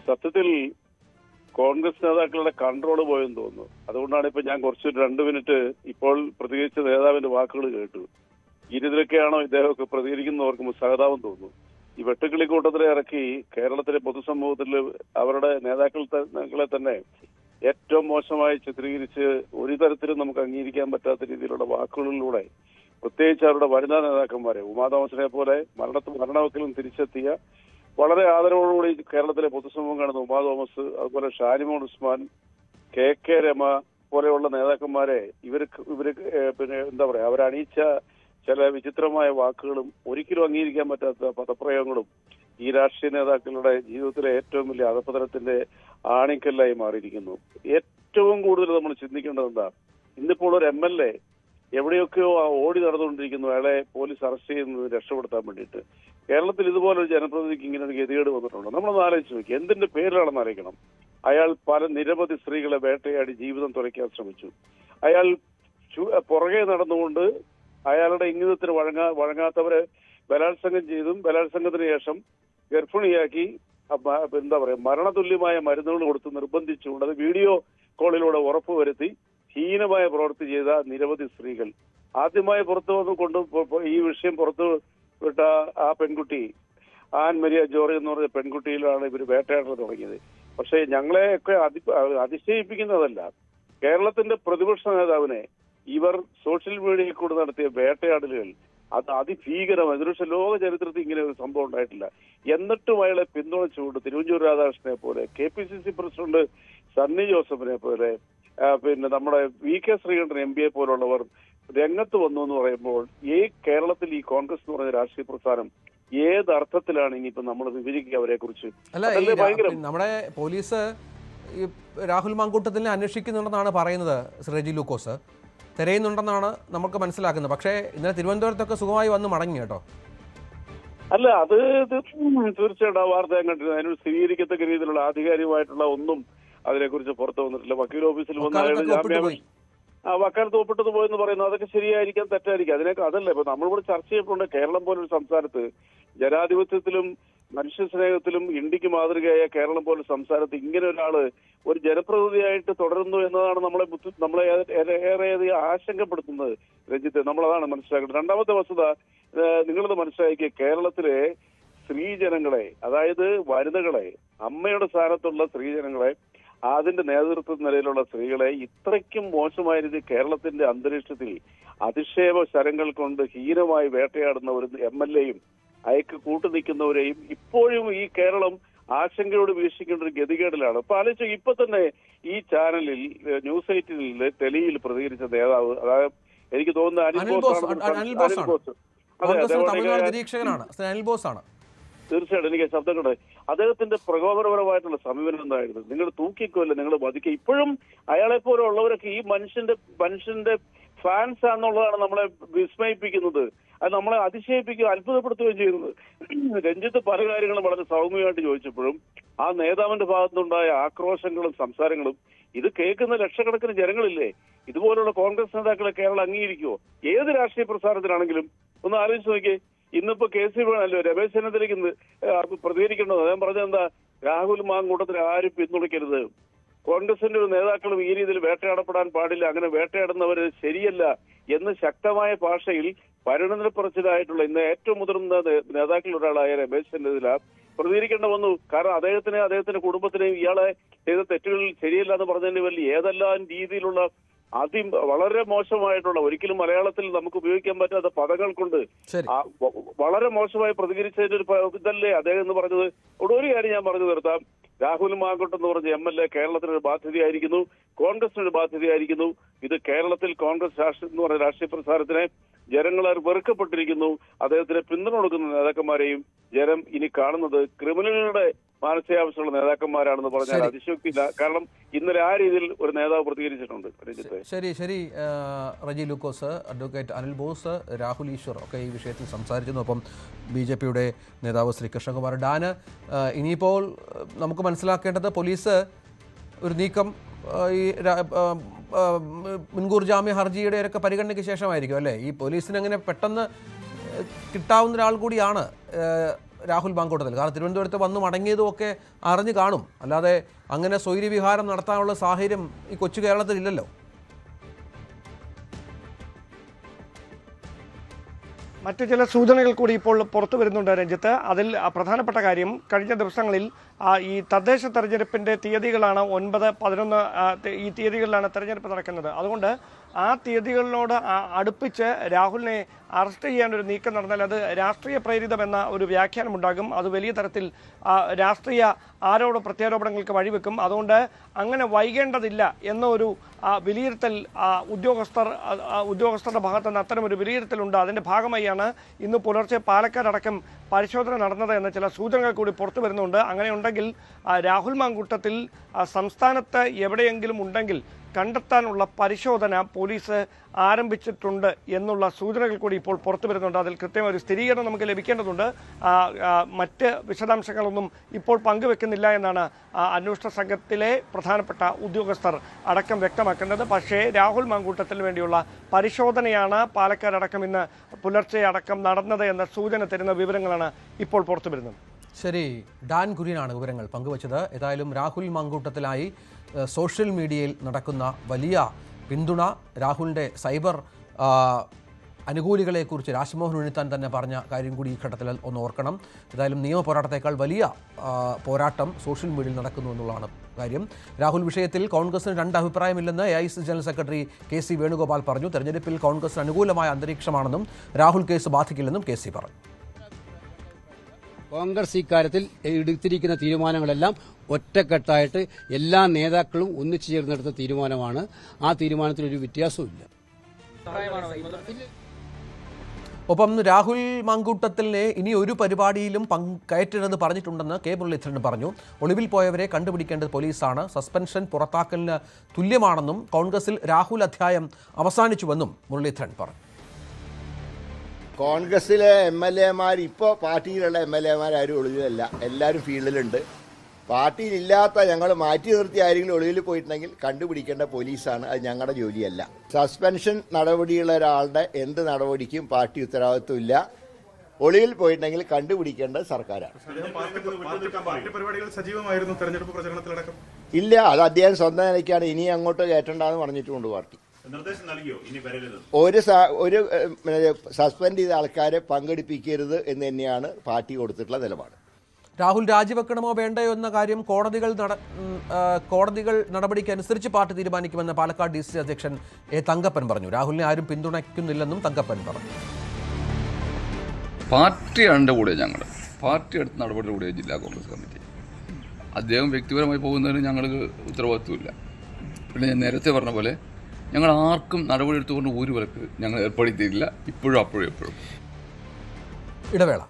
സത്യത്തിൽ കോൺഗ്രസ് നേതാക്കളുടെ കൺട്രോൾ പോയെന്ന് തോന്നുന്നു. അതുകൊണ്ടാണ് ഇപ്പൊ ഞാൻ കുറച്ച് 2 മിനിറ്റ് ഇപ്പോൾ പ്രതികരിച്ച നേതാവിന്റെ വാക്കുകൾ കേട്ടു. ഇതിലൊക്കെയാണോ ഇദ്ദേഹമൊക്കെ പ്രതികരിക്കുന്നവർക്ക് സഹതാപം തോന്നുന്നു. ഈ വെട്ടുക്കിളി കൂട്ടത്തിലെ ഇറക്കി കേരളത്തിലെ പൊതുസമൂഹത്തിൽ അവരുടെ നേതാക്കളെ തന്നെ ഏറ്റവും മോശമായി ചിത്രീകരിച്ച് ഒരു തരത്തിലും നമുക്ക് അംഗീകരിക്കാൻ പറ്റാത്ത രീതിയിലുള്ള വാക്കുകളിലൂടെ പ്രത്യേകിച്ച് അവരുടെ വനിതാ നേതാക്കന്മാരെ ഉമാ തോമസിനെ പോലെ മരണവക്കിലും തിരിച്ചെത്തിയ വളരെ ആദരവോടുകൂടി കേരളത്തിലെ പൊതുസമൂഹം കാണുന്ന ഉമാ തോമസ്, അതുപോലെ ഷാനിമോൾ ഉസ്മാൻ, കെ രമ പോലെയുള്ള നേതാക്കന്മാരെ ഇവര് പിന്നെ എന്താ പറയാ അവരണിയിച്ച ചില വിചിത്രമായ വാക്കുകളും ഒരിക്കലും അംഗീകരിക്കാൻ പറ്റാത്ത പദപ്രയോഗങ്ങളും ഈ രാഷ്ട്രീയ നേതാക്കളുടെ ജീവിതത്തിലെ ഏറ്റവും വലിയ അധപതനത്തിന്റെ ആണിക്കല്ലായി മാറിയിരിക്കുന്നു. ഏറ്റവും കൂടുതൽ നമ്മൾ ചിന്തിക്കേണ്ടത് എന്താ, ഇന്നിപ്പോൾ ഒരു MLA എവിടെയൊക്കെയോ ഓടി നടന്നുകൊണ്ടിരിക്കുന്നു അയാളെ പോലീസ് അറസ്റ്റ് ചെയ്യുന്നത് രക്ഷപ്പെടുത്താൻ വേണ്ടിയിട്ട്. കേരളത്തിൽ ഇതുപോലൊരു ജനപ്രതിനിധിക്ക് ഇങ്ങനെ ഒരു ഗതികേട് വന്നിട്ടുണ്ടോ? നമ്മളൊന്ന് ആലോചിച്ച് നോക്കി. എന്തിന്റെ പേരിലാണെന്ന് അറിയിക്കണം. അയാൾ നിരവധി സ്ത്രീകളെ വേട്ടയാടി ജീവിതം തുലയ്ക്കാൻ ശ്രമിച്ചു. അയാൾ പുറകെ നടന്നുകൊണ്ട് അയാളുടെ ഇംഗിതത്തിന് വഴങ്ങാത്തവരെ ബലാത്സംഗം ചെയ്തും ബലാത്സംഗത്തിന് ശേഷം ഗർഭിണിയാക്കി എന്താ പറയാ മരണതുല്യമായ മരുന്നുകൾ കൊടുത്ത് നിർബന്ധിച്ചുകൊണ്ട് അത് വീഡിയോ കോളിലൂടെ ഉറപ്പുവരുത്തി ഹീനമായ പ്രവൃത്തി ചെയ്ത നിരവധി സ്ത്രീകൾ. ആദ്യമായി പുറത്തു വന്ന് ഈ വിഷയം പുറത്തു വിട്ട ആ പെൺകുട്ടി ആൻ മരിയ ജോർജ് എന്ന് പറഞ്ഞ പെൺകുട്ടിയിലാണ് ഇവർ വേട്ടയാടൽ തുടങ്ങിയത്. പക്ഷേ ഞങ്ങളെയൊക്കെ അതിശയിപ്പിക്കുന്നതല്ല, കേരളത്തിന്റെ പ്രതിപക്ഷ നേതാവിനെ ഇവർ സോഷ്യൽ മീഡിയയിൽ കൂടെ നടത്തിയ വേട്ടയാടലുകൾ അത് അതിഭീകരമായി. ഇതിനുശേഷം ലോക ചരിത്രത്തിൽ ഇങ്ങനെ ഒരു സംഭവം ഉണ്ടായിട്ടില്ല. എന്നിട്ടും അയാളെ പിന്തുണച്ചുകൊണ്ട് തിരുവഞ്ചൂർ രാധാകൃഷ്ണനെ പോലെ, KPCC പ്രസിഡന്റ് സണ്ണി ജോസഫിനെ പോലെ, പിന്നെ നമ്മുടെ VK ശ്രീകണ്ഠൻ MP പോലുള്ളവർ രംഗത്ത് വന്നു എന്ന് പറയുമ്പോൾ ഈ കേരളത്തിൽ ഈ കോൺഗ്രസ് എന്ന് പറഞ്ഞ രാഷ്ട്രീയ പ്രസ്ഥാനം ഏത് അർത്ഥത്തിലാണ് ഇനിയിപ്പോ നമ്മൾ വിവരിക്കുക അവരെ കുറിച്ച്? നമ്മുടെ പോലീസ് രാഹുൽ മാങ്കൂട്ടത്തിനെ അന്വേഷിക്കുന്നുണ്ടെന്നാണ് പറയുന്നത്. റെജി ലൂക്കോസ് തിരയുന്നുണ്ടെന്നാണ് നമുക്ക് മനസ്സിലാക്കുന്നത്. പക്ഷേ ഇന്നലെ തിരുവനന്തപുരത്തൊക്കെ സുഖമായി വന്ന് മടങ്ങി കേട്ടോ. അല്ല, അത് തീർച്ചയായിട്ടും ആ വാർത്ത ഞാൻ കണ്ടിരുന്നു. അതിനൊരു സ്ഥിരീകരിക്കത്തക്ക രീതിയിലുള്ള ആധികാരികമായിട്ടുള്ള ഒന്നും അതിനെക്കുറിച്ച് പുറത്തു വന്നിട്ടില്ല. വക്കീൽ ഓഫീസിൽ വന്ന് വക്കാലത്ത് ഒപ്പിട്ടത് പോയെന്ന് പറയുന്നു. അതൊക്കെ ശരിയായിരിക്കാം, തെറ്റായിരിക്കാം. അതല്ല ഇപ്പൊ നമ്മളിവിടെ ചർച്ച ചെയ്യപ്പെടേണ്ട കേരളം പോലൊരു സംസ്ഥാനത്ത് ജനാധിപത്യത്തിലും മനുഷ്യ സ്നേഹത്തിലും ഇന്ത്യക്ക് മാതൃകയായ കേരളം പോലെ സംസ്ഥാനത്ത് ഇങ്ങനെ ഒരാള് ഒരു ജനപ്രതിനിധിയായിട്ട് തുടരുന്നു എന്നതാണ് നമ്മളെ ഏറെ ആശങ്കപ്പെടുത്തുന്നത്. രഞ്ജിത്ത്, നമ്മളതാണ് മനസ്സിലാക്കുന്നത്. രണ്ടാമത്തെ വസ്തുത നിങ്ങളത് മനസ്സിലാക്കിയ കേരളത്തിലെ സ്ത്രീജനങ്ങളെ, അതായത് വനിതകളെ, അമ്മയുടെ സ്ഥാനത്തുള്ള സ്ത്രീജനങ്ങളെ, അതിന്റെ നേതൃത്വ നിലയിലുള്ള സ്ത്രീകളെ ഇത്രയ്ക്കും മോശമായ രീതിയിൽ കേരളത്തിന്റെ അന്തരീക്ഷത്തിൽ അധിക്ഷേപ ശരങ്ങൾ കൊണ്ട് ഹീനമായി വേട്ടയാടുന്ന ഒരു MLAയും അയക്ക് കൂട്ടുനിൽക്കുന്നവരെയും ഇപ്പോഴും ഈ കേരളം ആശങ്കയോട് വീക്ഷിക്കേണ്ട ഒരു ഗതികേടിലാണ്. അപ്പൊ ആലോചിച്ചു, ഇപ്പൊ തന്നെ ഈ ചാനലിൽ ന്യൂസ് 18 ടെലിയിൽ പ്രതികരിച്ച നേതാവ്, അതായത് എനിക്ക് തോന്നുന്നത് അനിൽ ബോസ് ആണ്. തീർച്ചയായിട്ടും എനിക്ക് ശബ്ദം കേട്ടെ. അദ്ദേഹത്തിന്റെ പ്രകോപനപരമായിട്ടുള്ള സമീപനം എന്തായിരുന്നു? നിങ്ങൾ തൂക്കിക്കൊല്ല, നിങ്ങൾ വധിക്കുക. ഇപ്പോഴും അയാളെ പോലെ ഉള്ളവരൊക്കെ ഈ മനുഷ്യന്റെ ഫാൻസ് ആണെന്നുള്ളതാണ് നമ്മളെ വിസ്മയിപ്പിക്കുന്നത്. അത് നമ്മളെ അതിശയിപ്പിക്കുകയും അത്ഭുതപ്പെടുത്തുകയും ചെയ്യുന്നത്. രഞ്ജിത്ത് പല കാര്യങ്ങളും വളരെ സൗമ്യമായിട്ട് ചോദിച്ചപ്പോഴും ആ നേതാവിന്റെ ഭാഗത്തുനിന്നുണ്ടായ ആക്രോശങ്ങളും സംസാരങ്ങളും ഇത് കേൾക്കുന്ന ലക്ഷക്കണക്കിന് ജനങ്ങളില്ലേ? ഇതുപോലുള്ള കോൺഗ്രസ് നേതാക്കളെ കേരളം അംഗീകരിക്കുമോ? ഏത് രാഷ്ട്രീയ പ്രസ്ഥാനത്തിനാണെങ്കിലും ഒന്ന് ആലോചിച്ച് നോക്കിയേ. ഇന്നിപ്പോ KC വേണമല്ലോ രമേശ് ചെന്നിത്തലയ്ക്ക് പ്രതികരിക്കേണ്ടത്. അദ്ദേഹം പറഞ്ഞത് എന്താ? രാഹുൽ മാങ്കൂട്ടത്തിന് ആരും പിന്തുണയ്ക്കരുത്, കോൺഗ്രസിന്റെ ഒരു നേതാക്കളും ഈ രീതിയിൽ വേട്ടയാടപ്പെടാൻ പാടില്ല, അങ്ങനെ വേട്ടയാടുന്നവര് ശരിയല്ല എന്ന് ശക്തമായ ഭാഷയിൽ പരിണതപ്പറച്ചിലായിട്ടുള്ള ഇന്ന് ഏറ്റവും മുതിർന്ന നേതാക്കളിൽ ഒരാളായ രമേശ് ചെന്നിത്തല പ്രതികരിക്കേണ്ട വന്നു. കാരണം അദ്ദേഹത്തിന്റെ കുടുംബത്തിനെയും ഇയാളെ ചെയ്ത തെറ്റുകൾ ശരിയല്ല എന്ന് പറഞ്ഞതിന് വലിയ ഏതെല്ലാം രീതിയിലുള്ള വളരെ മോശമായിട്ടുള്ള, ഒരിക്കലും മലയാളത്തിൽ നമുക്ക് ഉപയോഗിക്കാൻ പറ്റാത്ത പദങ്ങൾ കൊണ്ട് വളരെ മോശമായി പ്രതികരിച്ചതിന്റെ ഒരു ഇതല്ലേ അദ്ദേഹം എന്ന് പറഞ്ഞത്. ഒരു കാര്യം ഞാൻ പറഞ്ഞു നിർത്താം. രാഹുൽ മാങ്കൂട്ടം എന്ന് പറഞ്ഞ MLA കേരളത്തിനൊരു ബാധ്യതയായിരിക്കുന്നു, കോൺഗ്രസിനൊരു ബാധ്യതയായിരിക്കുന്നു. ഇത് കേരളത്തിൽ കോൺഗ്രസ് എന്ന് പറഞ്ഞ രാഷ്ട്രീയ പ്രസ്ഥാനത്തിനെ ജനങ്ങളാൽ വെറുക്കപ്പെട്ടിരിക്കുന്നു. അദ്ദേഹത്തിന് പിന്തുണ കൊടുക്കുന്ന നേതാക്കന്മാരെയും ജനം ഇനി കാണുന്നത് ക്രിമിനലുകളുടെ മാനസികാവസ്ഥയുള്ള നേതാക്കന്മാരാണെന്ന് പറഞ്ഞാൽ അതിശയോക്തിയില്ല. കാരണം ഇന്നലെ ആ രീതിയിൽ ഒരു നേതാവ് പ്രതികരിച്ചിട്ടുണ്ട്. ശരി റജി ലൂക്കോസ്, അഡ്വക്കേറ്റ് അനിൽ ബോസ്, രാഹുൽ ഈശ്വർ ഒക്കെ ഈ വിഷയത്തിൽ സംസാരിച്ചിരുന്നു. ഒപ്പം BJPയുടെ നേതാവ് ശ്രീ കൃഷ്ണകുമാർ. ഡാന്, ഇനിയിപ്പോൾ നമുക്ക് മനസ്സിലാക്കേണ്ടത് പോലീസ് ഒരു നീക്കം ഈ മുൻകൂർ ജാമ്യ ഹർജിയുടെ ഒക്കെ പരിഗണനയ്ക്ക് ശേഷമായിരിക്കും അല്ലേ? ഈ പോലീസിന് അങ്ങനെ പെട്ടെന്ന് കിട്ടാവുന്ന ഒരാൾ കൂടിയാണ് രാഹുൽ മാങ്കൂട്ടത്തിൽ? കാരണം തിരുവനന്തപുരത്ത് വന്ന് മടങ്ങിയതും ഒക്കെ അറിഞ്ഞു കാണും, അല്ലാതെ അങ്ങനെ സ്വൈര്യവിഹാരം നടത്താനുള്ള സാഹചര്യം ഈ കൊച്ചു കേരളത്തിലില്ലല്ലോ. മറ്റു ചില സൂചനകൾ കൂടി ഇപ്പോൾ പുറത്തു വരുന്നുണ്ട് രഞ്ജിത്ത്. അതിൽ പ്രധാനപ്പെട്ട കാര്യം, കഴിഞ്ഞ ദിവസങ്ങളിൽ ഈ തദ്ദേശ തെരഞ്ഞെടുപ്പിൻ്റെ തീയതികളാണ് 9, 11 ഈ തീയതികളിലാണ് തെരഞ്ഞെടുപ്പ് നടക്കുന്നത്. അതുകൊണ്ട് ആ തീയതികളിനോട് അടുപ്പിച്ച് രാഹുലിനെ അറസ്റ്റ് ചെയ്യാനൊരു നീക്കം നടന്നാൽ അത് രാഷ്ട്രീയ പ്രേരിതമെന്ന ഒരു വ്യാഖ്യാനമുണ്ടാകും. അത് വലിയ തരത്തിൽ രാഷ്ട്രീയ പ്രത്യാരോപണങ്ങൾക്ക് വഴിവെക്കും. അതുകൊണ്ട് അങ്ങനെ വൈകേണ്ടതില്ല എന്ന ഒരു വിലയിരുത്തൽ ഉദ്യോഗസ്ഥരുടെ ഭാഗത്തു നിന്ന് അത്തരമൊരു വിലയിരുത്തലുണ്ട്. അതിൻ്റെ ഭാഗമായാണ് ഇന്ന് പുലർച്ചെ പാലക്കാടടക്കം പരിശോധന നടന്നത് എന്ന ചില സൂചനകൾ കൂടി പുറത്തു വരുന്നുണ്ട്. അങ്ങനെയുണ്ടെങ്കിൽ രാഹുൽ മാങ്കൂട്ടത്തിൽ സംസ്ഥാനത്ത് എവിടെയെങ്കിലും ഉണ്ടെങ്കിൽ കണ്ടെത്താനുള്ള പരിശോധന പോലീസ് ആരംഭിച്ചിട്ടുണ്ട് എന്നുള്ള സൂചനകൾ കൂടി ഇപ്പോൾ പുറത്തു വരുന്നുണ്ട്. അതിൽ കൃത്യമായ ഒരു സ്ഥിരീകരണം നമുക്ക് ലഭിക്കേണ്ടതുണ്ട്. മറ്റ് വിശദാംശങ്ങളൊന്നും ഇപ്പോൾ പങ്കുവെക്കുന്നില്ല എന്നാണ് അന്വേഷണ സംഘത്തിലെ പ്രധാനപ്പെട്ട ഉദ്യോഗസ്ഥർ അടക്കം വ്യക്തമാക്കുന്നത്. പക്ഷേ രാഹുൽ മാങ്കൂട്ടത്തിന് വേണ്ടിയുള്ള പരിശോധനയാണ് പാലക്കാടടക്കം ഇന്ന് പുലർച്ചെ അടക്കം നടന്നത് എന്ന സൂചന തരുന്ന വിവരങ്ങളാണ് ഇപ്പോൾ പുറത്തു വരുന്നത്. ശരി, ഡാൻ കുര്യനാണ് വിവരങ്ങൾ പങ്കുവച്ചത്. ഏതായാലും രാഹുൽ മാങ്കൂട്ടത്തിലായി സോഷ്യൽ മീഡിയയിൽ നടക്കുന്ന വലിയ പിന്തുണ, രാഹുലിൻ്റെ സൈബർ അനുകൂലികളെക്കുറിച്ച് രാജ്മോഹൻ ഉണ്ണിത്താൻ തന്നെ പറഞ്ഞ കാര്യം കൂടി ഈ ഘട്ടത്തിൽ ഒന്ന് ഓർക്കണം. ഏതായാലും നിയമ പോരാട്ടത്തേക്കാൾ വലിയ പോരാട്ടം സോഷ്യൽ മീഡിയയിൽ നടക്കുന്നു എന്നുള്ളതാണ് കാര്യം. രാഹുൽ വിഷയത്തിൽ കോൺഗ്രസിന് രണ്ട് അഭിപ്രായമില്ലെന്ന് AICC general secretary KC Venugopal പറഞ്ഞു. തെരഞ്ഞെടുപ്പിൽ കോൺഗ്രസിന് അനുകൂലമായ അന്തരീക്ഷമാണെന്നും രാഹുൽ കേസ് ബാധിക്കില്ലെന്നും KC പറഞ്ഞു. കോൺഗ്രസ് ഇക്കാര്യത്തിൽ എടുത്തിരിക്കുന്ന തീരുമാനങ്ങളെല്ലാം ഒറ്റക്കെട്ടായിട്ട് എല്ലാ നേതാക്കളും ഒന്നിച്ചു ചേർന്നെടുത്ത തീരുമാനമാണ്. ആ തീരുമാനത്തിലൊരു വ്യത്യാസവുമില്ല. ഒപ്പം രാഹുൽ മാങ്കൂട്ടത്തിനെ ഇനി ഒരു പരിപാടിയിലും കയറ്റരുതെന്ന് പറഞ്ഞിട്ടുണ്ടെന്ന് K. മുരളീധരൻ പറഞ്ഞു. ഒളിവിൽ പോയവരെ കണ്ടുപിടിക്കേണ്ടത് പോലീസാണ്. സസ്പെൻഷൻ പുറത്താക്കലിന് തുല്യമാണെന്നും കോൺഗ്രസിൽ രാഹുൽ അധ്യായം അവസാനിച്ചുവെന്നും മുരളീധരൻ പറഞ്ഞു. കോൺഗ്രസിലെ MLA-മാർ ഇപ്പോൾ പാർട്ടിയിലുള്ള MLA-മാർ ആരും ഒളിവിലല്ല, എല്ലാവരും ഫീൽഡിലുണ്ട്. പാർട്ടിയിലില്ലാത്ത ഞങ്ങൾ മാറ്റി നിർത്തി ആരെങ്കിലും ഒളിവിൽ പോയിട്ടുണ്ടെങ്കിൽ കണ്ടുപിടിക്കേണ്ട പോലീസാണ്, അത് ഞങ്ങളുടെ ജോലിയല്ല. സസ്പെൻഷൻ നടപടിയുള്ള ഒരാളുടെ എന്ത് നടപടിക്കും പാർട്ടി ഉത്തരവാദിത്വമില്ല. ഒളിവിൽ പോയിട്ടുണ്ടെങ്കിൽ കണ്ടുപിടിക്കേണ്ടത് സർക്കാരാണ്. ഇല്ല, അത് അദ്ദേഹം സ്വന്തം നിലയ്ക്കാണ്. ഇനി അങ്ങോട്ട് കയറ്റണ്ടെന്ന് പറഞ്ഞിട്ടുമുണ്ട് പാർട്ടി. ഒരു സസ്പെൻഡ് ചെയ്ത ആൾക്കാരെ പങ്കെടുപ്പിക്കരുത് എന്ന് തന്നെയാണ് പാർട്ടി കൊടുത്തിട്ടുള്ള നിലപാട്. രാഹുൽ രാജിവെക്കണമോ വേണ്ടയോ എന്ന കാര്യം കോടതികൾ നടപടിക്ക് അനുസരിച്ച് പാർട്ടി തീരുമാനിക്കുമെന്ന് പാലക്കാട് DCC അധ്യക്ഷൻ A. തങ്കപ്പൻ പറഞ്ഞു. രാഹുലിനെ ആരും പിന്തുണയ്ക്കുന്നില്ലെന്നും തങ്കപ്പൻ പറഞ്ഞു. പാർട്ടിയാണ് കൂടെ, പാർട്ടി എടുത്ത നടപടിയുടെ കൂടെ ജില്ലാ കോൺഗ്രസ് കമ്മിറ്റി. അദ്ദേഹം വ്യക്തിപരമായി പോകുന്നതിന് ഞങ്ങൾക്ക് ഉത്തരവാദിത്വമില്ല. പിന്നെ ഞാൻ നേരത്തെ പറഞ്ഞ പോലെ ഞങ്ങൾ ആർക്കും നടപടി എടുത്തുകൊണ്ട് ഒരു വിലക്ക് ഞങ്ങൾ ഏർപ്പെടുത്തിയിട്ടില്ല, ഇപ്പോഴും അപ്പോഴും എപ്പോഴും. ഇടവേള.